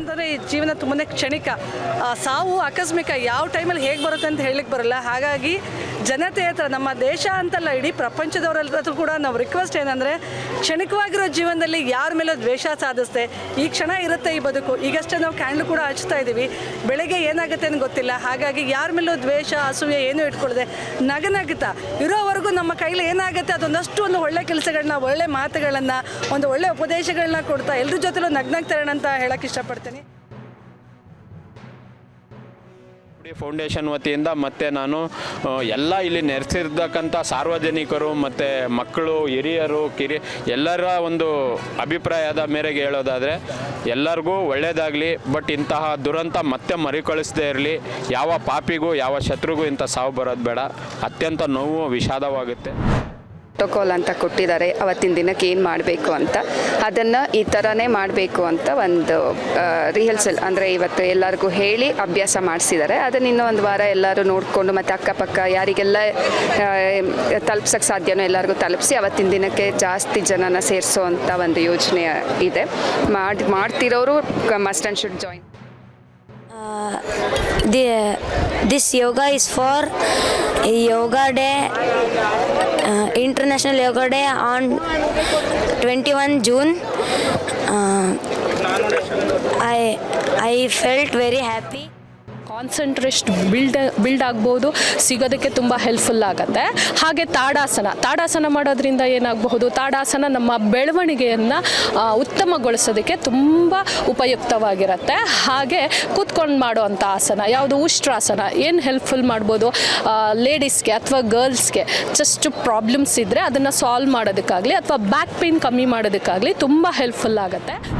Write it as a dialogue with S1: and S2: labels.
S1: ಅಂತಂದರೆ ಈ ಜೀವನ ತುಂಬಾ ಕ್ಷಣಿಕ, ಸಾವು ಆಕಸ್ಮಿಕ, ಯಾವ ಟೈಮಲ್ಲಿ ಹೇಗೆ ಬರುತ್ತೆ ಅಂತ ಹೇಳಲಿಕ್ಕೆ ಬರಲ್ಲ. ಹಾಗಾಗಿ ಜನತೆ ಹತ್ರ, ನಮ್ಮ ದೇಶ ಅಂತಲ್ಲ ಇಡೀ ಪ್ರಪಂಚದವರ ಹತ್ರ ಕೂಡ ನಾವು ರಿಕ್ವೆಸ್ಟ್ ಏನಂದರೆ, ಕ್ಷಣಿಕವಾಗಿರೋ ಜೀವನದಲ್ಲಿ ಯಾರ ಮೇಲೂ ದ್ವೇಷ ಸಾಧಿಸ್ದೆ, ಈ ಕ್ಷಣ ಇರುತ್ತೆ ಈ ಬದುಕು. ಈಗಷ್ಟೇ ನಾವು ಕ್ಯಾಂಡ್ಲು ಕೂಡ ಹಚ್ತಾ ಇದ್ದೀವಿ, ಬೆಳಗ್ಗೆ ಏನಾಗುತ್ತೆ ಅಂತ ಗೊತ್ತಿಲ್ಲ. ಹಾಗಾಗಿ ಯಾರ ಮೇಲೂ ದ್ವೇಷ ಅಸೂಯೆ ಏನೂ ಇಟ್ಕೊಳ್ಳದೆ ನಗನಗ್ತಾ ಇರೋವರೆಗೂ ನಮ್ಮ ಕೈಲಿ ಏನಾಗುತ್ತೆ ಅದೊಂದಷ್ಟು ಒಂದು ಒಳ್ಳೆ ಕೆಲಸಗಳನ್ನ, ಒಳ್ಳೆ ಮಾತುಗಳನ್ನು, ಒಂದು ಒಳ್ಳೆ ಉಪದೇಶಗಳನ್ನ ಕೊಡ್ತಾ ಎಲ್ಲರ ಜೊತೆಲೂ ನಗ್ನಾಗ್ತಾರಣ ಅಂತ ಹೇಳಕ್ಕೆ ಇಷ್ಟಪಡ್ತೀನಿ.
S2: ಫೌಂಡೇಶನ್ ವತಿಯಿಂದ ಮತ್ತು ನಾನು ಎಲ್ಲ ಇಲ್ಲಿ ನೆರೆಸಿರ್ತಕ್ಕಂಥ ಸಾರ್ವಜನಿಕರು ಮತ್ತು ಮಕ್ಕಳು, ಹಿರಿಯರು, ಎಲ್ಲರ ಒಂದು ಅಭಿಪ್ರಾಯದ ಮೇರೆಗೆ ಹೇಳೋದಾದರೆ ಎಲ್ಲರಿಗೂ ಒಳ್ಳೆಯದಾಗಲಿ. ಬಟ್ ಇಂತಹ ದುರಂತ ಮತ್ತೆ ಮರುಕಳಿಸದೇ ಇರಲಿ. ಯಾವ ಪಾಪಿಗೂ ಯಾವ ಶತ್ರುಗೂ ಇಂಥ ಸಾವು ಬರೋದು ಬೇಡ. ಅತ್ಯಂತ ನೋವು, ವಿಷಾದವಾಗುತ್ತೆ.
S3: ಪ್ರೋಟೋಕಾಲ್ ಅಂತ ಕೊಟ್ಟಿದ್ದಾರೆ, ಅವತ್ತಿನ ದಿನಕ್ಕೆ ಏನು ಮಾಡಬೇಕು ಅಂತ, ಅದನ್ನು ಈ ಥರನೇ ಮಾಡಬೇಕು ಅಂತ ಒಂದು ರಿಹರ್ಸಲ್ ಅಂದರೆ ಇವತ್ತು ಎಲ್ಲರಿಗೂ ಹೇಳಿ ಅಭ್ಯಾಸ ಮಾಡಿಸಿದ್ದಾರೆ. ಅದನ್ನು ಇನ್ನೂ ಒಂದು ವಾರ ಎಲ್ಲರೂ ನೋಡಿಕೊಂಡು ಮತ್ತು ಅಕ್ಕಪಕ್ಕ ಯಾರಿಗೆಲ್ಲ ತಲುಪ್ಸೋಕ್ಕೆ ಸಾಧ್ಯನೋ ಎಲ್ಲರಿಗೂ ತಲುಪಿಸಿ ಅವತ್ತಿನ ದಿನಕ್ಕೆ ಜಾಸ್ತಿ ಜನನ ಸೇರಿಸೋ ಅಂಥ ಒಂದು ಯೋಜನೆ ಇದೆ. ಮಾಡ್ತಿರೋರು must and should join.
S4: This yoga is for Yoga Day, International Yoga Day on 21 June. I felt very happy.
S5: Concentrate build ಆಗ್ಬೋದು, ಸಿಗೋದಕ್ಕೆ ತುಂಬ ಹೆಲ್ಪ್ಫುಲ್ ಆಗುತ್ತೆ. ಹಾಗೆ ತಾಡಾಸನ ಮಾಡೋದ್ರಿಂದ ಏನಾಗಬಹುದು, ತಾಡಾಸನ ನಮ್ಮ ಬೆಳವಣಿಗೆಯನ್ನು ಉತ್ತಮಗೊಳಿಸೋದಕ್ಕೆ ತುಂಬ ಉಪಯುಕ್ತವಾಗಿರುತ್ತೆ. ಹಾಗೆ ಕೂತ್ಕೊಂಡು ಮಾಡುವಂಥ ಆಸನ ಯಾವುದು, ಉಷ್ಟ್ರಾಸನ, ಏನು ಹೆಲ್ಪ್ಫುಲ್ ಮಾಡ್ಬೋದು ಲೇಡೀಸ್ಗೆ ಅಥವಾ ಗರ್ಲ್ಸ್ಗೆ. ಜಸ್ಟ್ ಪ್ರಾಬ್ಲಮ್ಸ್ ಇದ್ದರೆ ಅದನ್ನು ಸಾಲ್ವ್ ಮಾಡೋದಕ್ಕಾಗಲಿ ಅಥವಾ ಬ್ಯಾಕ್ ಪೇಯ್ನ್ ಕಮ್ಮಿ ಮಾಡೋದಕ್ಕಾಗಲಿ ತುಂಬ ಹೆಲ್ಪ್ಫುಲ್ ಆಗುತ್ತೆ.